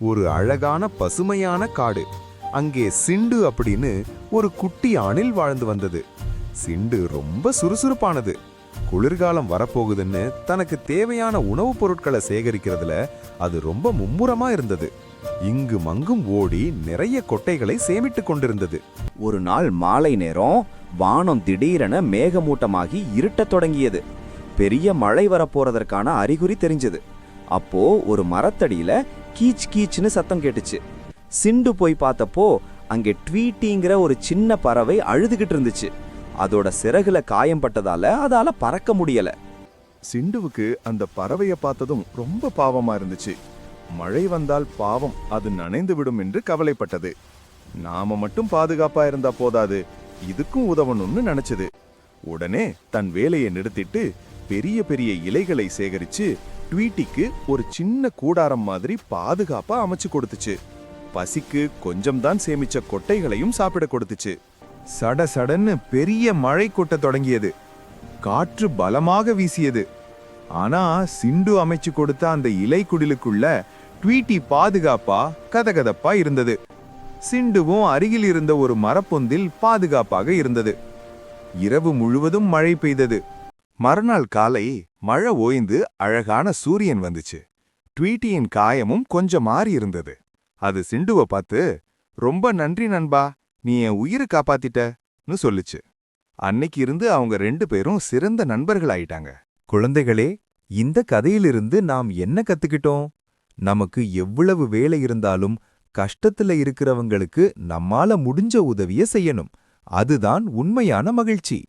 ஒரு அழகான பசுமையான காடு. அங்கே சிண்டு அப்படின்னு ஒரு குட்டி அணில் வாழ்ந்து வந்தது. சிண்டு ரொம்ப சுறுசுறுப்பானது. குளிர்காலம் வரப்போகுதுன்னு தனக்கு தேவையான உணவுப் பொருட்களை சேகரிக்கிறதுல அது ரொம்ப மும்முரமா இருந்தது. இங்கு மங்கும் ஓடி நிறைய கொட்டைகளை சேமிட்டுக் கொண்டிருந்தது. ஒரு நாள் மாலை நேரம் வானம் திடீரென மேகமூட்டமாகி இருட்டத் தொடங்கியது. பெரிய மழை வரப்போறதற்கான அறிகுறி தெரிஞ்சது. அப்போ ஒரு மரத்தடியில கீச் கீச்னு சத்தம் கேட்டுச்சு. சிண்டு போய் பார்த்தப்போ அங்கே ட்வீட்டிங்கிற ஒரு சின்ன பறவை அழுதுகிட்டு இருந்துச்சு. அதோட சிறகுல காயம்பட்டதால அதால பறக்க முடியல. சிண்டுவுக்கு அந்த பறவையை பார்த்ததும் ரொம்ப பாவமா இருந்துச்சு. மழை வந்தால் பாவம் அது நனைந்து விடும் என்று கவலைப்பட்டது. நாம மட்டும் பாதுகாப்பா இருந்தா போதாது, இதுக்கும் உதவணும்னு நினைச்சது. உடனே தன் வேலையை நிறுத்திட்டு பெரிய பெரிய இலைகளை சேகரிச்சு ட்வீட்டிக்கு ஒரு சின்ன கூடாரம் மாதிரி பாதுகாப்பா அமைச்சு கொடுத்துச்சு. பசிக்கு கொஞ்சம் தான் சேமிச்ச கொட்டைகளையும் சாப்பிட கொடுத்துச்சு. சட சடன்னு பெரிய மழை கொட்டத் தொடங்கியது. காற்று பலமாக வீசியது. ஆனா சிண்டு அமைச்சு கொடுத்த அந்த இலை குடிலுக்குள்ள ட்வீட்டி பாதுகாப்பா கதகதப்பா இருந்தது. சிண்டுவும் அருகில் இருந்த ஒரு மரப்பொந்தில் பாதுகாப்பாக இருந்தது. இரவு முழுவதும் மழை பெய்தது. மறுநாள் காலை மழை ஓய்ந்து அழகான சூரியன் வந்துச்சு. ட்வீட்டியின் காயமும் கொஞ்சம் மாறி இருந்தது. அது சிண்டுவை பார்த்து, ரொம்ப நன்றி நண்பா, நீ என் உயிரை காப்பாத்திட்டன்னு சொல்லுச்சு. அன்னைக்கு இருந்து அவங்க 2 பேரும் சிறந்த நண்பர்கள் ஆயிட்டாங்க. குழந்தைகளே, இந்த கதையிலிருந்து நாம் என்ன கத்துக்கிட்டோம்? நமக்கு எவ்வளவு வேலை இருந்தாலும் கஷ்டத்துல இருக்கிறவங்களுக்கு நம்மால முடிஞ்ச உதவிய செய்யணும். அதுதான் உண்மையான மகிழ்ச்சி.